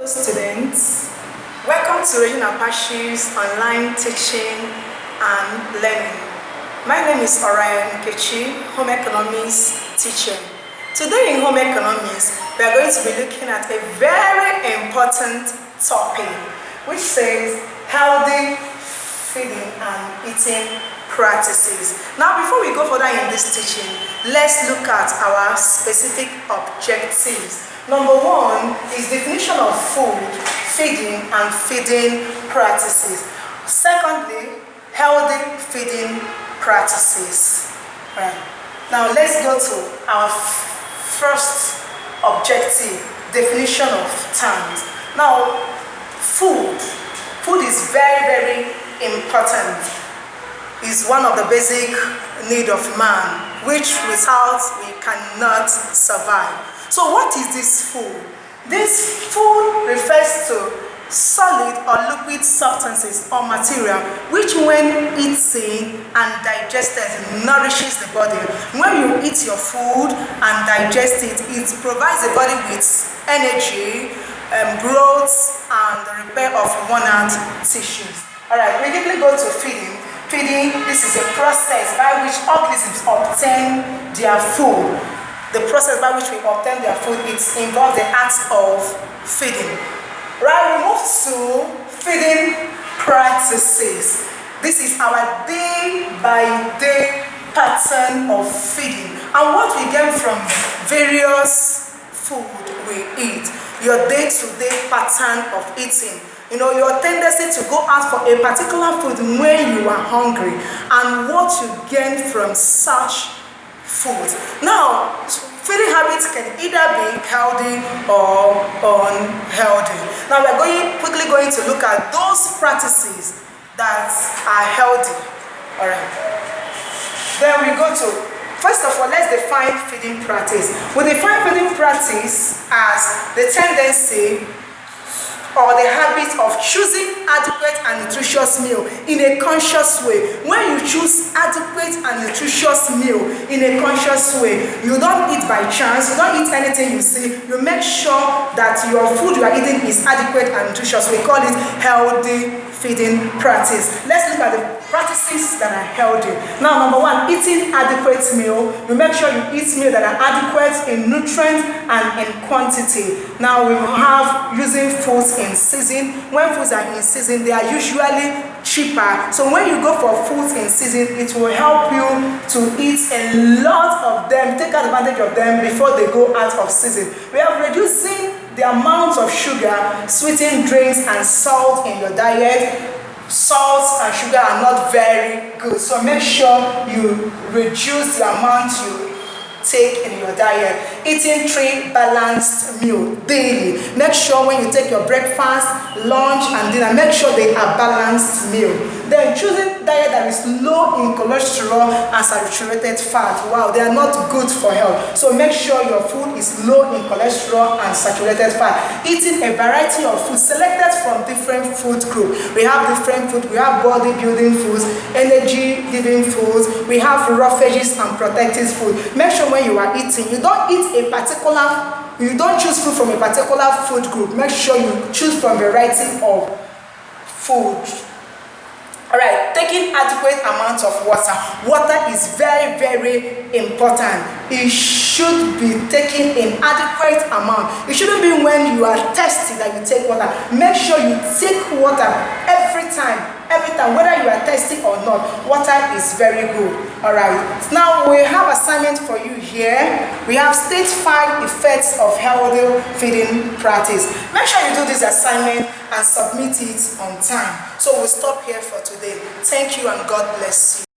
Students, welcome to Regina pacis online teaching and learning. My name is home economics teacher. Today in home economics, we are going to be looking at a very important topic which says healthy feeding and eating practices. Now, before we go further in this teaching, let's look at our specific objectives. Number one is definition of food, feeding, and feeding practices. Secondly, healthy feeding practices. Right. Now, let's go to our first objective, definition of terms. Now, food. Food is very, very important. It's one of the basic needs of man, which without we cannot survive. So what is this food? This food refers to solid or liquid substances or material which when eaten and digested nourishes the body. When you eat your food and digest it, it provides the body with energy, growth, and the repair of worn-out tissues. Alright, we quickly go to feeding. Feeding, this is a process by which organisms obtain their food. The process by which we obtain their food, it involves the act of feeding. Right, we move to feeding practices. This is our day-by-day pattern of feeding and what we get from various food we eat. Your day-to-day pattern of eating. You know, your tendency to go out for a particular food when you are hungry and what you gain from such food. Now, feeding habits can either be healthy or unhealthy. Now, we're quickly going to look at those practices that are healthy. All right. Then we go to, first of all, let's define feeding practice. We define feeding practice as the tendency or the habit of choosing adequate and nutritious meal in a conscious way. When you choose adequate and nutritious meal in a conscious way, you don't eat by chance, you don't eat anything you see, you make sure that your food you are eating is adequate and nutritious. We call it healthy feeding practice. Let's look at the practices that are healthy. Now, number one, eating adequate meal. You make sure you eat meals that are adequate in nutrients and in quantity. Now, we will have using foods in season. When foods are in season, they are usually cheaper. So when you go for foods in season, it will help you to eat a lot of them, take advantage of them before they go out of season. We are reducing the amount of sugar, sweetened drinks, and salt in your diet. Salt and sugar are not very good, so make sure you reduce the amount you take in your diet. Eating 3 balanced meals daily. Make sure when you take your breakfast, lunch, and dinner, make sure they are balanced meals. Then choosing diet that is low in cholesterol and saturated fat. Wow, they are not good for health. So make sure your food is low in cholesterol and saturated fat. Eating a variety of foods selected from different food groups. We have different food. We have bodybuilding foods, energy-giving foods. We have roughages and protective food. Make sure when you are eating, you don't choose food from a particular food group. Make sure you choose from a variety of food. Alright, taking adequate amount of water. Water is very, very important. It should be taken in adequate amount. It shouldn't be when you are thirsty that you take water. Make sure you take water every time, whether you are thirsty or not. Water is very good. Alright, now we have assignment for you here. We have state 5 effects of healthy feeding practice. Make sure you do this assignment and submit it on time. So we'll stop here for today. Thank you and God bless you.